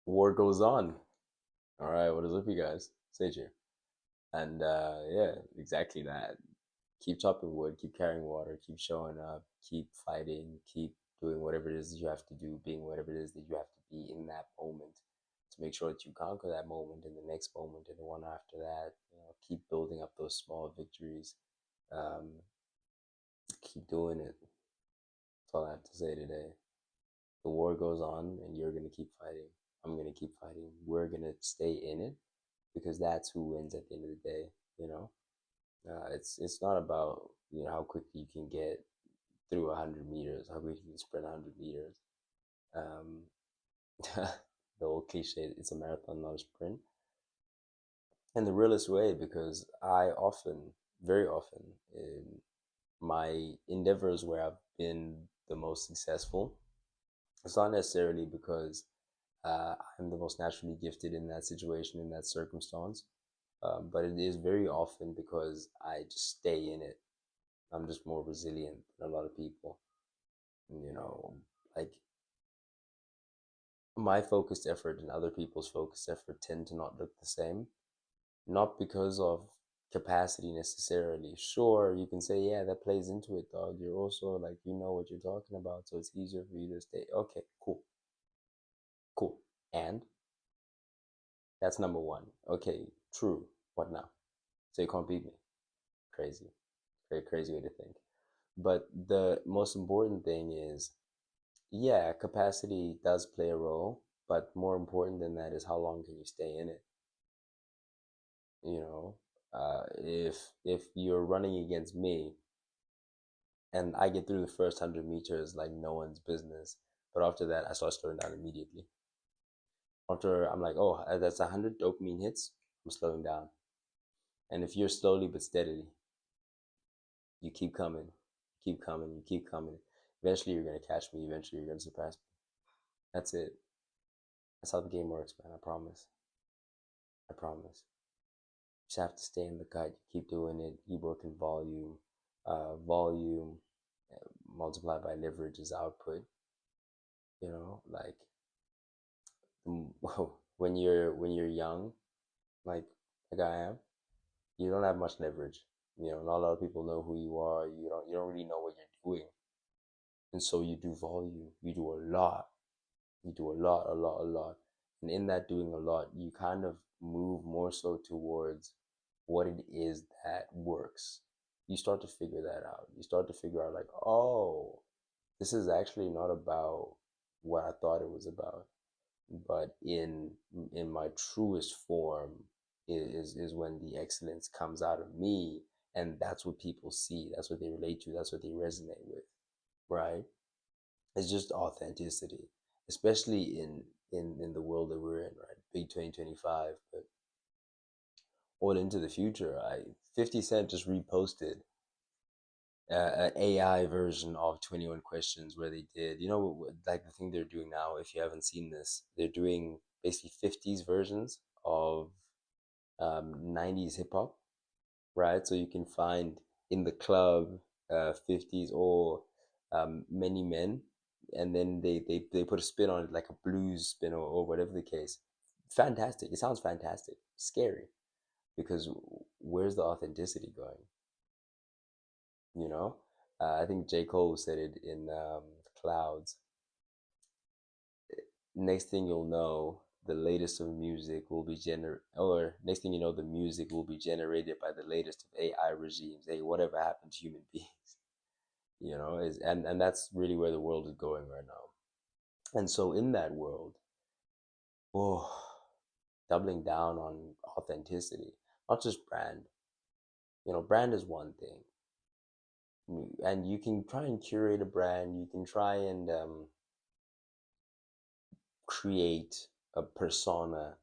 War goes on. All right, what is up, you guys? Sage here. And yeah, exactly that. Keep chopping wood, keep carrying water, keep showing up, keep fighting, keep doing whatever it is that you have to do, being whatever it is that you have to be in that moment to make sure that you conquer that moment and the next moment and the one after that. Keep building up those small victories. Um, keep doing it. That's all I have to say today. The war goes on and you're going to keep fighting. I'm going to keep fighting. We're going to stay in it because that's who wins at the end of the day. You know, it's not about how quickly you can get through 100 meters, how quickly you can sprint 100 meters. Um, the old cliche, it's a marathon, not a sprint. And the realest way, because I often, very often, in my endeavors where I've been the most successful, it's not necessarily because I'm the most naturally gifted in that situation, in that circumstance. But it is very often because I just stay in it. I'm just more resilient than a lot of people. You know, like my focused effort and other people's focused effort tend to not look the same. Not because of capacity necessarily. Sure, you can say, yeah, that plays into it, dog. You're also like, you know what you're talking about, so it's easier for you to stay. Okay, cool, cool. And that's number one. Okay, true. What now? So you can't beat me. Crazy. Very crazy way to think. But the most important thing is, yeah, capacity does play a role, but more important than that is how long can you stay in it? You know, if you're running against me and I get through the first 100 meters like no one's business, but after that I start slowing down immediately. After I'm like, oh, that's 100 dopamine hits, I'm slowing down. And if you're slowly but steadily, you keep coming, keep coming, you keep coming. Eventually, you're gonna catch me. Eventually, you're gonna surpass me. That's it. That's how the game works, man. I promise. I promise. You just have to stay in the cut. You keep doing it. Keep working volume. Volume multiplied by leverage is output. Like when you're young, like I am, you don't have much leverage. Not a lot of people know who you are. You don't really know what you're doing, and so you do volume. You do a lot. You do a lot, a lot, a lot. And in that doing a lot, you kind of move more so towards what it is that works. You start to figure that out. You start to figure out, like, oh, this is actually not about what I thought it was about, but in my truest form is when the excellence comes out of me, and that's what people see. That's what they relate to. That's what they resonate with, right? It's just authenticity, especially in the world that we're in, right? Big 2025, but all into the future. 50 Cent just reposted an AI version of 21 Questions where they did, like the thing they're doing now. If you haven't seen this, they're doing basically 50s versions of 90s hip hop, right? So you can find in the club 50s or many men, and then they put a spin on it, like a blues spin, or whatever the case. Fantastic. It sounds fantastic. Scary because where's the authenticity going? You know, I think J. Cole said it in Clouds. Next thing you'll know, the latest of music will be or next thing you know, the music will be generated by the latest of AI regimes. Hey, whatever happened to human beings? And that's really where the world is going right now. And so in that world, oh, doubling down on authenticity, not just brand. Brand is one thing, and you can try and curate a brand. You can try and create a persona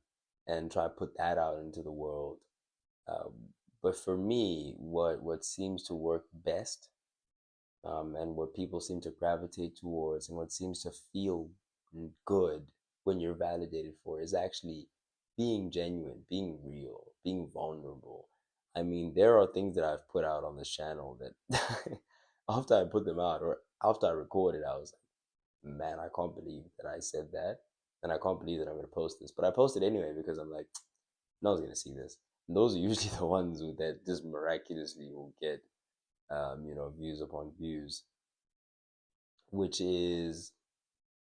and try to put that out into the world. Uh, but for me, what seems to work best, and what people seem to gravitate towards, and what seems to feel good when you're validated for, is actually being genuine, being real, being vulnerable. I mean, there are things that I've put out on this channel that after I put them out or after I recorded, I was like, man, I can't believe that I said that. and I can't believe that I'm gonna post this, but I post it anyway because I'm like, no one's gonna see this. And those are usually the ones that just miraculously will get, views upon views, which is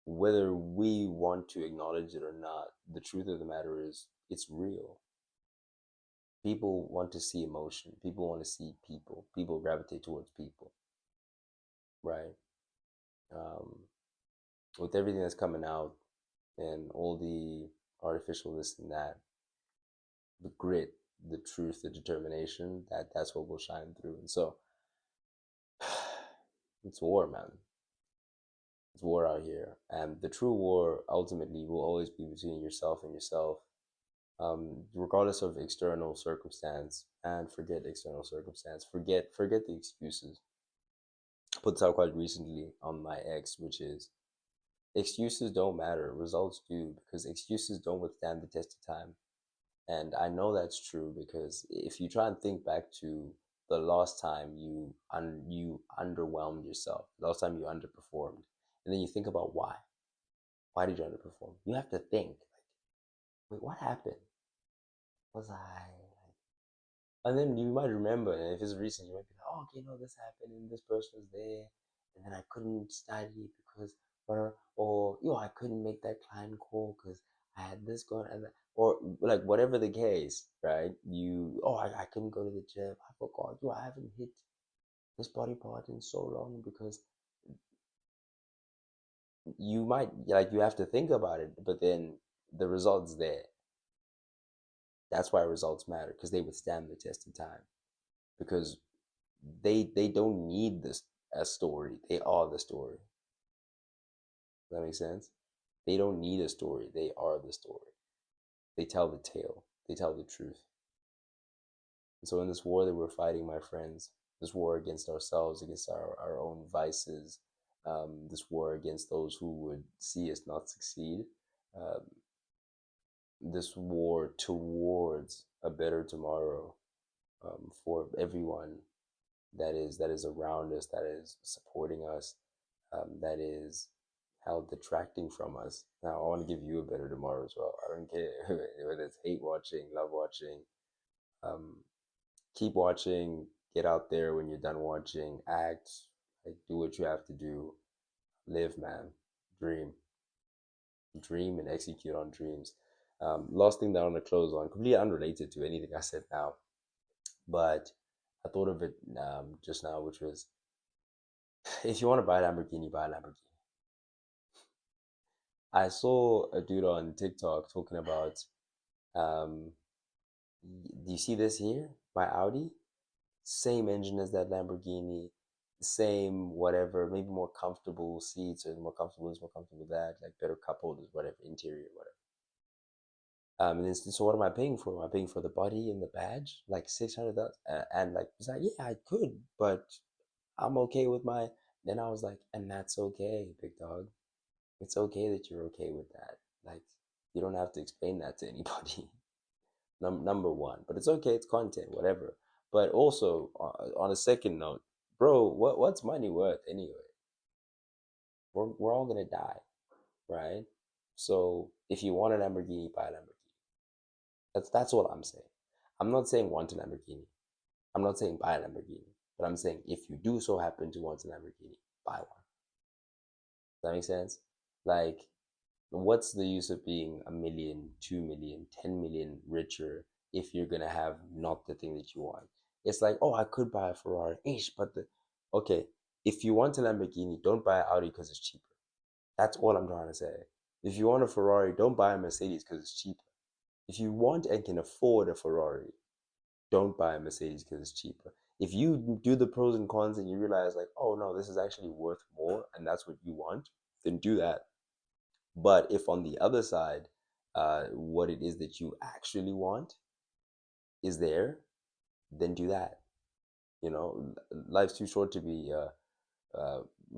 whether we want to acknowledge it or not. The truth of the matter is, it's real. People want to see emotion. People want to see people. People gravitate towards people, right? Um, with everything that's coming out and all the artificial this and that, the grit, the truth, the determination, that's what will shine through. And so it's war, man. It's war out here. And the true war ultimately will always be between yourself and yourself. Regardless of external circumstance, and forget external circumstance. Forget the excuses. I put this out quite recently on my ex, which is excuses don't matter, results do, because excuses don't withstand the test of time. And I know that's true because if you try and think back to the last time you underwhelmed yourself, the last time you underperformed, and then you think about why. Why did you underperform? You have to think, like, wait, what happened? Was I like, and then you might remember, and if it's recent, you might be like, oh, okay, no, this happened, and this person was there, and then I couldn't study because, or I couldn't make that client call because I had this going, and that, or like whatever the case, right? I couldn't go to the gym. I forgot. I haven't hit this body part in so long because you might like you have to think about it, but then the results there. That's why results matter because they withstand the test of time. Because they don't need this a story. They are the story. Does that make sense? They don't need a story. They are the story. They tell the tale. They tell the truth. And so in this war that we're fighting, my friends, this war against ourselves, against our own vices, this war against those who would see us not succeed, um, this war towards a better tomorrow for everyone that is around us, that is supporting us, that is held detracting from us. Now, I want to give you a better tomorrow as well. I don't care whether it's hate watching, love watching. Um, Keep watching. Get out there when you're done watching. Act. Like, do what you have to do. Live, man. Dream. Dream and execute on dreams. Last thing that I want to close on, completely unrelated to anything I said now, but I thought of it just now, which was if you want to buy a Lamborghini, buy a Lamborghini. I saw a dude on TikTok talking about, um, do you see this here? My Audi? Same engine as that Lamborghini, same whatever, maybe more comfortable seats or more comfortable this, more comfortable that, like better cup holders, whatever, interior, whatever. And then, so what am I paying for? Am I paying for the body and the badge? Like 600, and like, it's like, yeah, I could, but I'm okay with my, then I was like, and that's okay, big dog. It's okay that you're okay with that. Like, you don't have to explain that to anybody. Number one, but it's okay. It's content, whatever. But also, on a second note, bro, what's money worth anyway? We're all gonna die, right? So if you want a Lamborghini, buy a Lamborghini. That's all I'm saying. I'm not saying want a Lamborghini. I'm not saying buy a Lamborghini. But I'm saying if you do so happen to want a Lamborghini, buy one. Does that make sense? Like, what's the use of being a million, 2 million, 10 million richer if you're gonna have not the thing that you want? It's like, oh, I could buy a Ferrari, ish, but okay, if you want a Lamborghini, don't buy an Audi because it's cheaper. That's all I'm trying to say. If you want a Ferrari, don't buy a Mercedes because it's cheaper. If you want and can afford a Ferrari, don't buy a Mercedes because it's cheaper. If you do the pros and cons and you realize like, oh no, this is actually worth more and that's what you want, then do that. But if on the other side, what it is that you actually want is there, then do that. You know, life's too short to be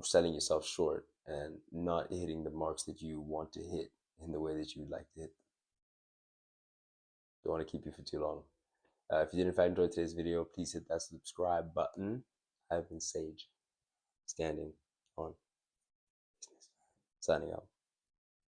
selling yourself short and not hitting the marks that you want to hit in the way that you'd like to hit. Don't want to keep you for too long. If you did in fact enjoy today's video, please hit that subscribe button. I've been Sage, standing on business. Signing out.